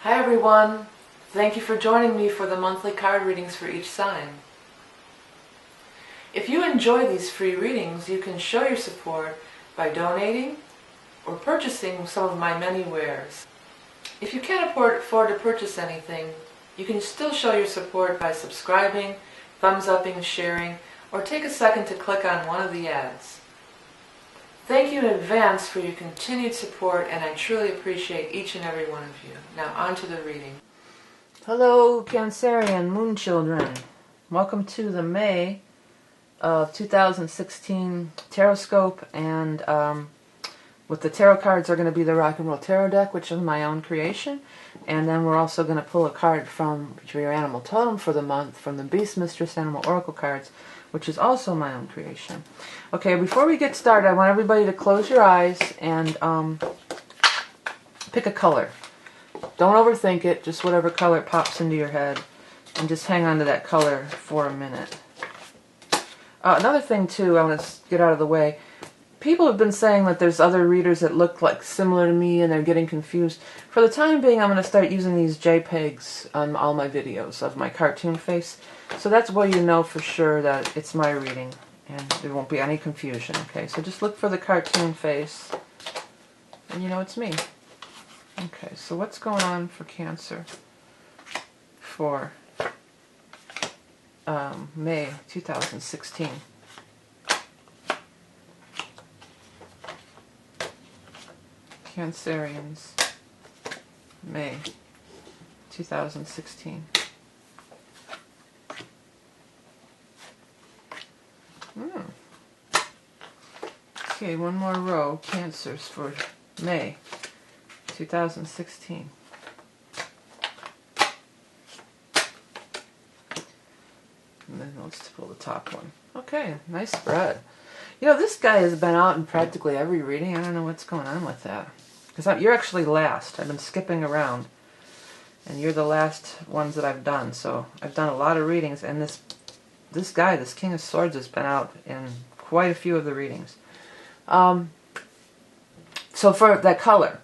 Hi everyone, thank you for joining me for the monthly card readings for each sign. If you enjoy these free readings, you can show your support by donating or purchasing some of my many wares. If you can't afford to purchase anything, you can still show your support by subscribing, thumbs-upping, sharing, or take a second to click on one of the ads. Thank you in advance for your continued support, and I truly appreciate each and every one of you. Now on to the reading. Hello, Cancerian Moon Children. Welcome to the May of 2016 Taroscope, and with the tarot cards are going to be the Rock and Roll Tarot deck, which is my own creation, and then we're also going to pull a card from your animal totem for the month from the Beast Mistress Animal Oracle cards, which is also my own creation. Okay, before we get started, I want everybody to close your eyes and pick a color. Don't overthink it, just whatever color pops into your head, and just hang on to that color for a minute. Another thing too, I want to get out of the way. People have been saying that there's other readers that look like similar to me and they're getting confused. For the time being, I'm going to start using these JPEGs on all my videos of my cartoon face. So that's where you know for sure that it's my reading and there won't be any confusion. Okay, so just look for the cartoon face and you know it's me. Okay, so what's going on for Cancer for May 2016? Cancerians, May 2016. Okay, one more row, Cancers for May 2016. And then let's pull the top one. Okay, nice spread. You know, this guy has been out in practically every reading. I don't know what's going on with that. Because you're actually last. I've been skipping around. And you're the last ones that I've done. So I've done a lot of readings. And this guy, this King of Swords, has been out in quite a few of the readings. So for that color,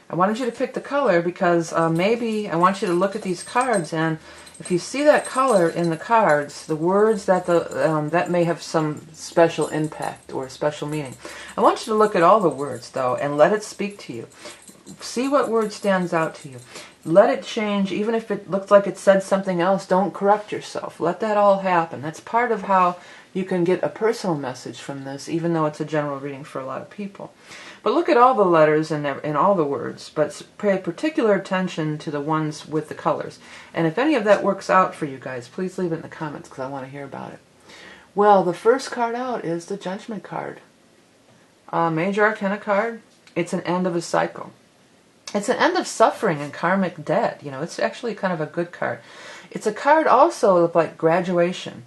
I wanted you to pick the color because maybe I want you to look at these cards, and if you see that color in the cards, the words that that may have some special impact or special meaning. I want you to look at all the words though and let it speak to you. See what word stands out to you. Let it change, even if it looks like it said something else. Don't correct yourself. Let that all happen. That's part of how you can get a personal message from this, even though it's a general reading for a lot of people. But look at all the letters and all the words, but pay particular attention to the ones with the colors. And if any of that works out for you guys, please leave it in the comments because I want to hear about it. Well, the first card out is the Judgment card. Major Arcana card. It's an end of a cycle. It's an end of suffering and karmic debt. You know, it's actually kind of a good card. It's a card also of like graduation.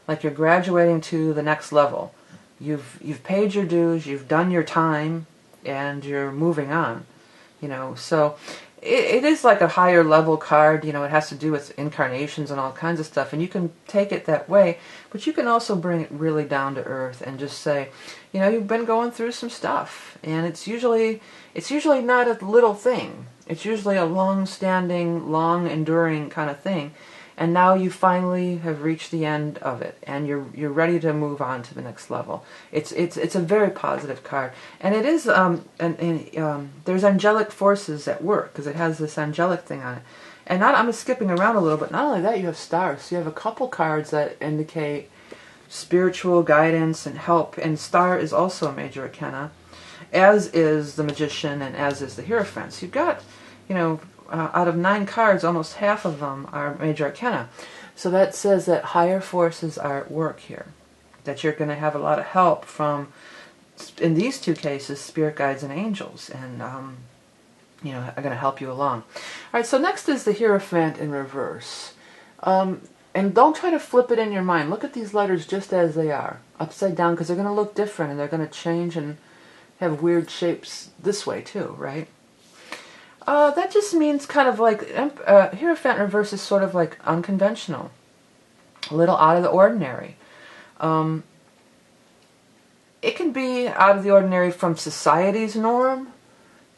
Like you're graduating to the next level. You've paid your dues, you've done your time, and you're moving on. You know, so it is like a higher level card. You know, it has to do with incarnations and all kinds of stuff, and you can take it that way, but you can also bring it really down to earth and just say, you know, you've been going through some stuff, and it's usually not a little thing. It's usually a long-standing, long-enduring kind of thing. And now you finally have reached the end of it, and you're ready to move on to the next level. It's a very positive card, and it is there's angelic forces at work because it has this angelic thing on it. And I'm skipping around a little, but not only that, you have stars. So you have a couple cards that indicate spiritual guidance and help, and star is also a major arcana, as is the Magician and as is the Hierophant. So you've got, you know, out of 9 cards, almost half of them are major arcana. So that says that higher forces are at work here. That you're going to have a lot of help from, in these two cases, spirit guides and angels. And, you know, are going to help you along. Alright, so next is the Hierophant in reverse. And don't try to flip it in your mind. Look at these letters just as they are. Upside down, because they're going to look different and they're going to change and have weird shapes this way too, right? That just means kind of like, Hierophant in reverse is sort of like unconventional, a little out of the ordinary. It can be out of the ordinary from society's norm,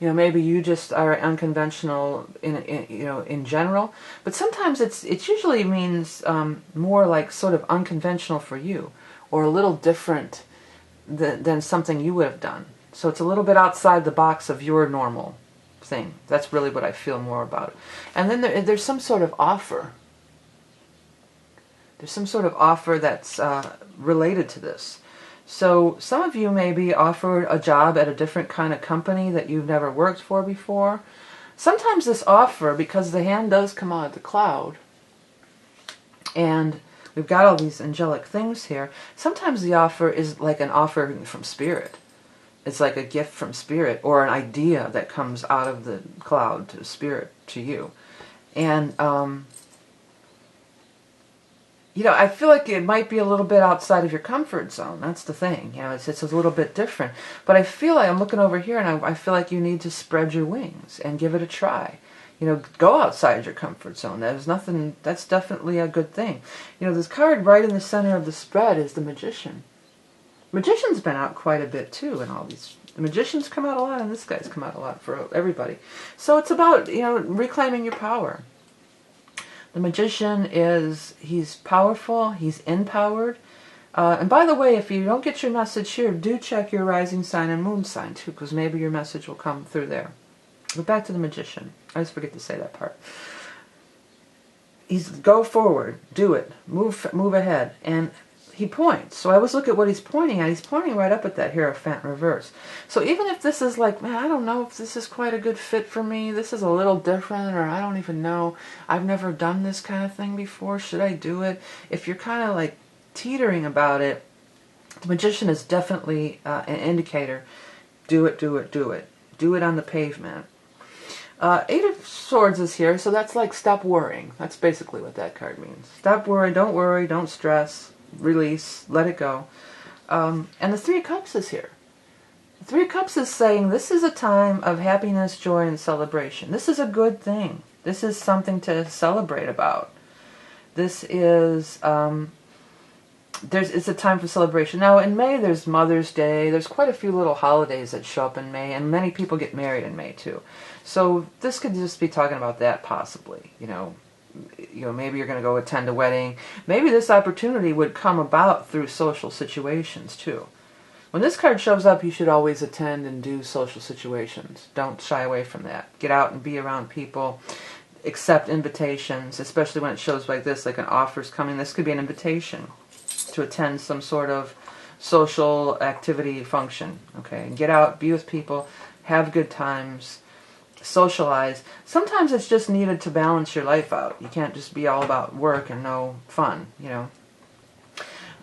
You know, maybe you just are unconventional in general, but sometimes it usually means more like sort of unconventional for you, or a little different than something you would have done. So it's a little bit outside the box of your normal thing. That's really what I feel more about. And then there's some sort of offer. There's some sort of offer that's related to this. So some of you may be offered a job at a different kind of company that you've never worked for before. Sometimes this offer, because the hand does come out of the cloud, and we've got all these angelic things here, sometimes the offer is like an offer from Spirit. It's like a gift from Spirit, or an idea that comes out of the cloud to Spirit to you. And you know, I feel like it might be a little bit outside of your comfort zone. That's the thing. You know, it's a little bit different. But I feel like I'm looking over here, and I feel like you need to spread your wings and give it a try. You know, go outside your comfort zone. There's nothing. That's definitely a good thing. You know, this card right in the center of the spread is the Magician. Magician's been out quite a bit too, and all these. The Magicians come out a lot, and this guy's come out a lot for everybody. So it's about, you know, reclaiming your power. The Magician he's powerful, he's empowered. And by the way, if you don't get your message here, do check your rising sign and moon sign too, because maybe your message will come through there. But back to the Magician. I always forget to say that part. Go forward, do it, move ahead. And he points. So I always look at what he's pointing at. He's pointing right up at that Hierophant reverse. So even if this is like, man, I don't know if this is quite a good fit for me. This is a little different, or I don't even know. I've never done this kind of thing before. Should I do it? If you're kind of like teetering about it, the Magician is definitely an indicator. Do it, do it, do it. Do it on the pavement. Eight of Swords is here, so that's like stop worrying. That's basically what that card means. Stop worry, don't stress. Release, let it go. And the Three of Cups is here. The Three of Cups is saying this is a time of happiness, joy, and celebration. This is a good thing. This is something to celebrate about. This is it's a time for celebration. Now in May there's Mother's Day. There's quite a few little holidays that show up in May, and many people get married in May too. So this could just be talking about that possibly, you know, maybe you're going to go attend a wedding. Maybe this opportunity would come about through social situations too. When this card shows up, you should always attend and do social situations. Don't shy away from that. Get out and be around people. Accept invitations, especially when it shows like this, like an offer's coming. This could be an invitation to attend some sort of social activity function. Okay, and get out, be with people, have good times. Socialize. Sometimes it's just needed to balance your life out. You can't just be all about work and no fun, you know.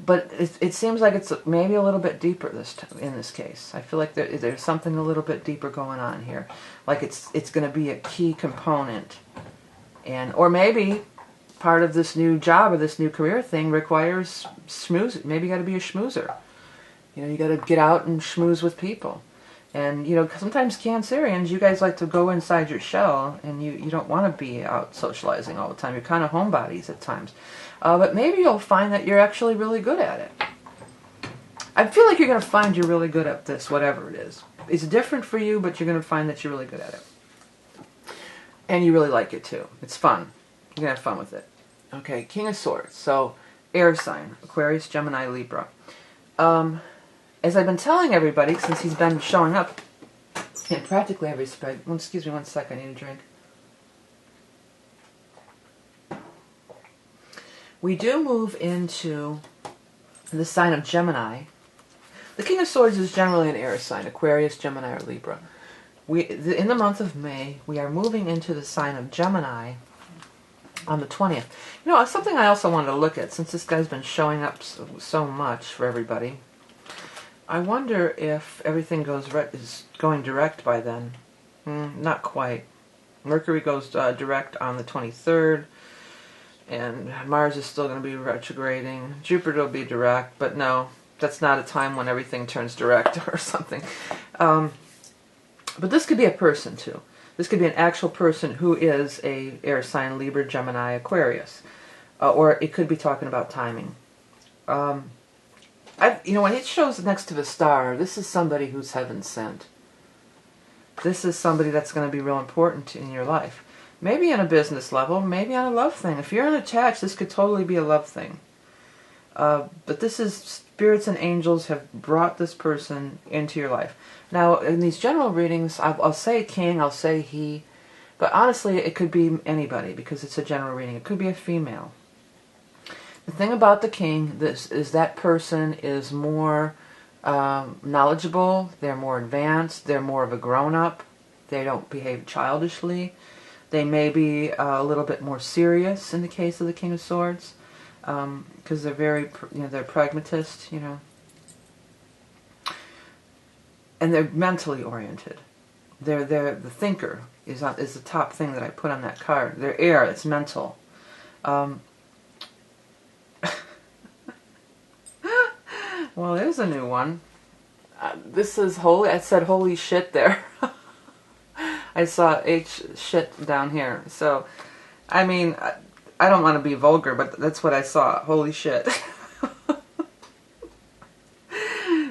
But it seems like it's maybe a little bit deeper in this case. I feel like there's something a little bit deeper going on here. Like it's going to be a key component, or maybe part of this new job or this new career thing requires schmooze. Maybe you got to be a schmoozer. You know, you got to get out and schmooze with people. And, you know, sometimes Cancerians, you guys like to go inside your shell, and you don't want to be out socializing all the time. You're kind of homebodies at times. But maybe you'll find that you're actually really good at it. I feel like you're going to find you're really good at this, whatever it is. It's different for you, but you're going to find that you're really good at it. And you really like it, too. It's fun. You're going to have fun with it. Okay, King of Swords. So, air sign. Aquarius, Gemini, Libra. As I've been telling everybody, since he's been showing up in practically every spread... Oh, excuse me one sec, I need a drink. We do move into the sign of Gemini. The King of Swords is generally an air sign, Aquarius, Gemini, or Libra. In the month of May, we are moving into the sign of Gemini on the 20th. You know, something I also wanted to look at, since this guy's been showing up so much for everybody... I wonder if everything is going direct by then. Not quite. Mercury goes direct on the 23rd, and Mars is still going to be retrograding. Jupiter will be direct, but no, that's not a time when everything turns direct or something. But this could be a person too. This could be an actual person who is a air sign, Libra, Gemini, Aquarius. Or it could be talking about timing. You know, when it shows next to the star, this is somebody who's heaven sent. this is somebody that's going to be real important in your life. Maybe on a business level, maybe on a love thing. If you're unattached, this could totally be a love thing. But this is spirits and angels have brought this person into your life. Now, in these general readings, I'll say king, I'll say he, but honestly, it could be anybody because it's a general reading. It could be a female. The thing about the king is that person is more knowledgeable, they're more advanced, they're more of a grown-up, they don't behave childishly, they may be a little bit more serious in the case of the King of Swords, because they're very, they're pragmatist, and they're mentally oriented. They're the thinker is the top thing that I put on that card. They're air, it's mental. Well, there's a new one. This is holy. I said holy shit there. I saw H shit down here. So, I mean, I don't want to be vulgar, but that's what I saw. Holy shit.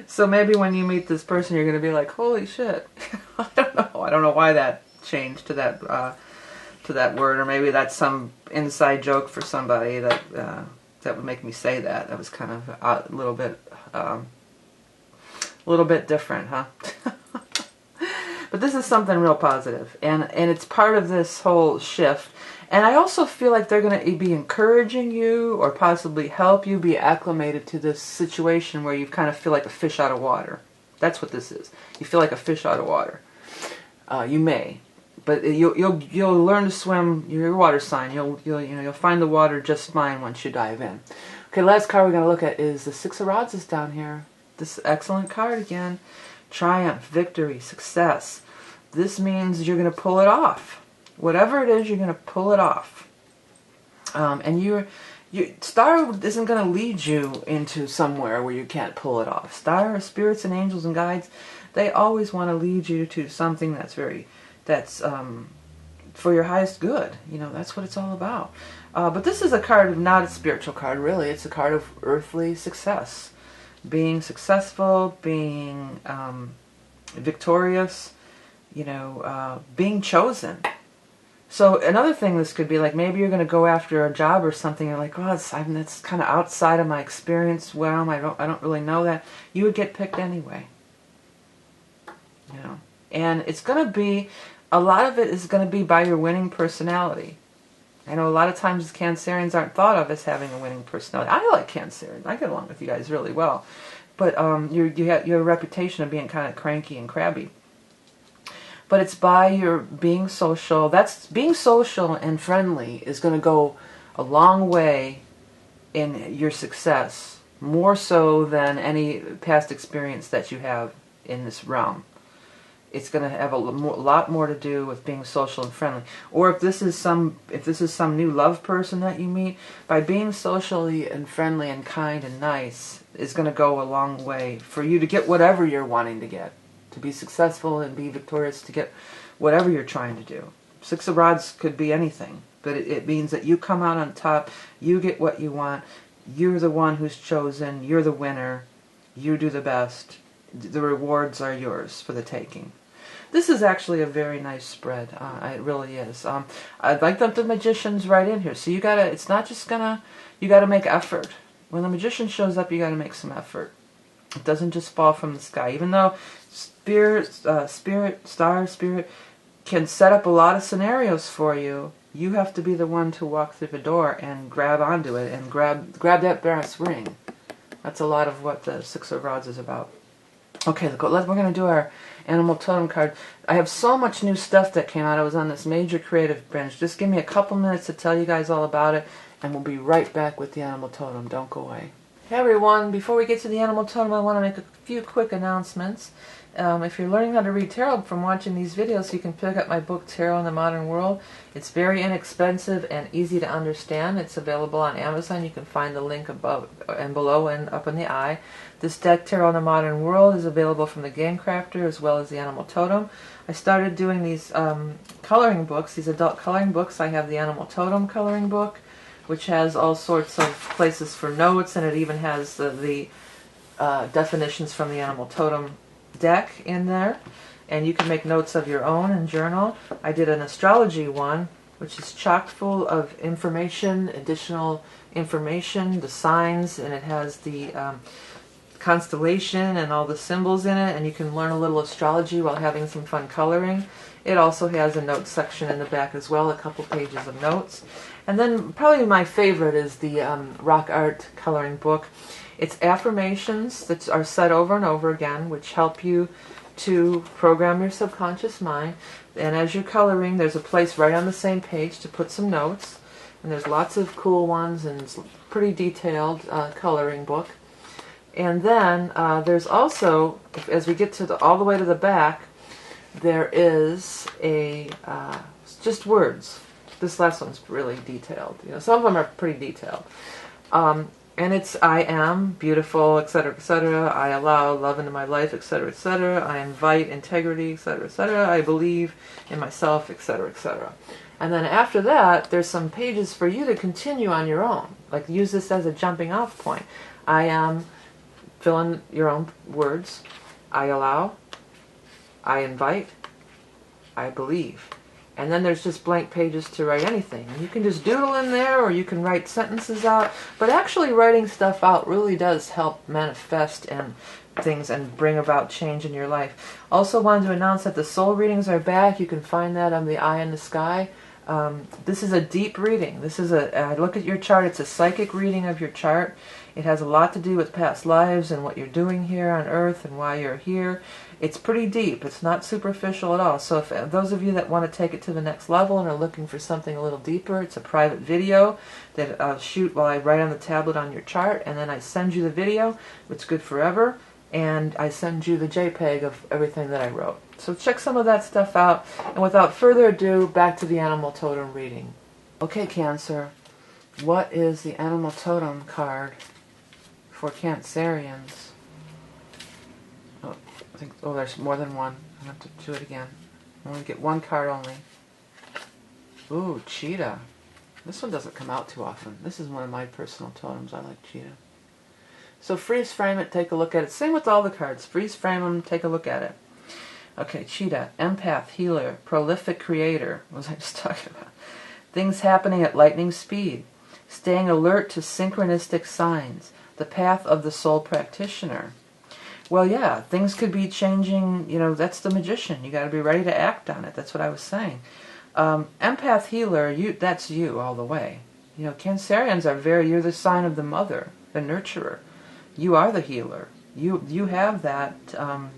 So maybe when you meet this person, you're going to be like, holy shit. I don't know. I don't know why that changed to that word, or maybe that's some inside joke for somebody that would make me say that. That was kind of a little bit different, huh? But this is something real positive, and it's part of this whole shift. And I also feel like they're going to be encouraging you or possibly help you be acclimated to this situation where you kind of feel like a fish out of water. That's what this is. You feel like a fish out of water. You may, but you'll learn to swim. You're a water sign. You'll find the water just fine once you dive in. Okay, last card we're going to look at is the Six of Rods is down here. This excellent card again. Triumph, victory, success. This means you're going to pull it off. Whatever it is, you're going to pull it off. And Star isn't going to lead you into somewhere where you can't pull it off. Star, spirits and angels and guides, they always want to lead you to something that's for your highest good. That's what it's all about. But this is a card of not a spiritual card, really. It's a card of earthly success. Being successful, being victorious, being chosen. So another thing this could be like, maybe you're going to go after a job or something, you're like, oh, that's kind of outside of my experience realm, I don't really know that. You would get picked anyway. And it's going to be, a lot of it is going to be by your winning personality. I know a lot of times Cancerians aren't thought of as having a winning personality. I like Cancerians. I get along with you guys really well. But you have a reputation of being kind of cranky and crabby. But it's by your being social. Being social and friendly is going to go a long way in your success, more so than any past experience that you have in this realm. It's going to have a lot more to do with being social and friendly. Or if this is some new love person that you meet, by being socially and friendly and kind and nice is going to go a long way for you to get whatever you're wanting to get. To be successful and be victorious, to get whatever you're trying to do. Six of Rods could be anything, but it means that you come out on top, you get what you want, you're the one who's chosen, you're the winner, you do the best, the rewards are yours for the taking. This is actually a very nice spread. It really is. I'd like the Magician's right in here. So you gotta, it's not just gonna, you gotta make effort. When the Magician shows up, you gotta make some effort. It doesn't just fall from the sky. Even though Spirit can set up a lot of scenarios for you, you have to be the one to walk through the door and grab onto it and grab that brass ring. That's a lot of what the Six of Rods is about. Okay, we're going to do our Animal Totem card. I have so much new stuff that came out. I was on this major creative binge. Just give me a couple minutes to tell you guys all about it, and we'll be right back with the Animal Totem. Don't go away. Hey everyone, before we get to the Animal Totem, I want to make a few quick announcements. If you're learning how to read tarot from watching these videos, you can pick up my book, Tarot in the Modern World. It's very inexpensive and easy to understand. It's available on Amazon. You can find the link above and below and up in the eye. This deck, Tarot in the Modern World, is available from the Game Crafter as well as the Animal Totem. I started doing these coloring books, these adult coloring books. I have the Animal Totem coloring book, which has all sorts of places for notes, and it even has the definitions from the Animal Totem deck in there. and you can make notes of your own and journal. I did an astrology one, which is chock full of information, additional information, the signs, and it has the constellation and all the symbols in it, and you can learn a little astrology while having some fun coloring. It also has a notes section in the back as well, a couple pages of notes. And then probably my favorite is the rock art coloring book. It's affirmations that are said over and over again, which help you to program your subconscious mind. And as you're coloring, there's a place right on the same page to put some notes. And there's lots of cool ones, and it's a pretty detailed coloring book. And then there's also, as we get to all the way to the back, there is a just words. This last one's really detailed. You know, some of them are pretty detailed. And it's I am beautiful, etc., etc. I allow love into my life, etc., etc. I invite integrity, etc., etc. I believe in myself, etc., etc. And then after that, there's some pages for you to continue on your own. Like use this as a jumping off point. I am, fill in your own words. I allow, I invite, I believe. And then there's just blank pages to write anything. And you can just doodle in there, or you can write sentences out. But actually writing stuff out really does help manifest and things and bring about change in your life. Also wanted to announce that the soul readings are back. You can find that on the Eye in the Sky. This is a deep reading. This is I look at your chart. It's a psychic reading of your chart. It has a lot to do with past lives and what you're doing here on Earth and why you're here. It's pretty deep. It's not superficial at all. So if those of you that want to take it to the next level and are looking for something a little deeper, it's a private video that I'll shoot while I write on the tablet on your chart, and then I send you the video. It's good forever, and I send you the JPEG of everything that I wrote. So check some of that stuff out, and without further ado, back to the animal totem reading. Okay, Cancer, what is the animal totem card for Cancerians? Oh, there's more than one. I have to do it again. I'm going to get one card only. Ooh, cheetah. This one doesn't come out too often. This is one of my personal totems. I like cheetah. So freeze frame it, take a look at it. Same with all the cards. Freeze frame them, take a look at it. Okay, cheetah, empath, healer, prolific creator. What was I just talking about? Things happening at lightning speed. Staying alert to synchronistic signs. The path of the soul practitioner. Well, yeah, things could be changing. You know, that's the magician. You got to be ready to act on it. That's what I was saying. Empath, healer, that's you all the way. You know, Cancerians are you're the sign of the mother, the nurturer. You are the healer. You have that. I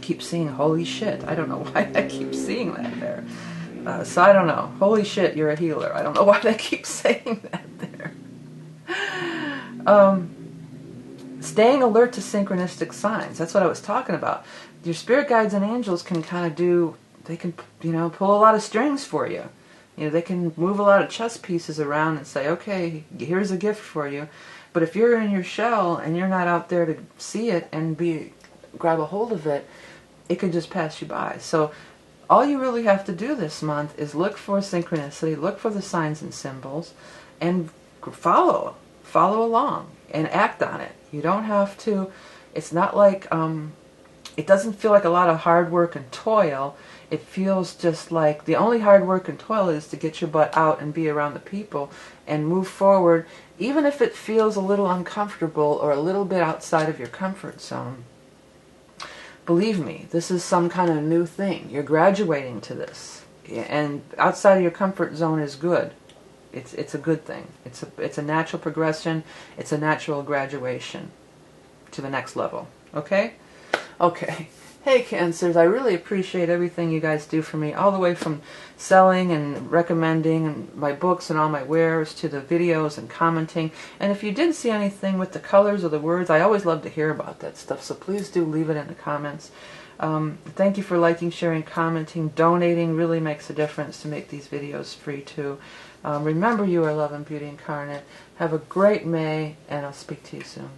keep seeing holy shit. I don't know why I keep seeing that there. So I don't know. Holy shit, you're a healer. I don't know why I keep saying that there. Staying alert to synchronistic signs. That's what I was talking about. Your spirit guides and angels can kind of they can, you know, pull a lot of strings for you. You know, they can move a lot of chess pieces around and say, okay, here's a gift for you. But if you're in your shell and you're not out there to see it and grab a hold of it, it could just pass you by. So all you really have to do this month is look for synchronicity, look for the signs and symbols, and follow along and act on it. You don't have to, it's not like, it doesn't feel like a lot of hard work and toil. It feels just like the only hard work and toil is to get your butt out and be around the people and move forward, even if it feels a little uncomfortable or a little bit outside of your comfort zone. Believe me, this is some kind of new thing. You're graduating to this, and outside of your comfort zone is good. It's a good thing. It's a natural progression. It's a natural graduation to the next level. Okay? Okay. Hey, Cancers, I really appreciate everything you guys do for me, all the way from selling and recommending and my books and all my wares to the videos and commenting. And if you did see anything with the colors or the words, I always love to hear about that stuff, so please do leave it in the comments. Thank you for liking, sharing, commenting. Donating really makes a difference to make these videos free too. Remember, you are love and beauty incarnate. Have a great May, and I'll speak to you soon.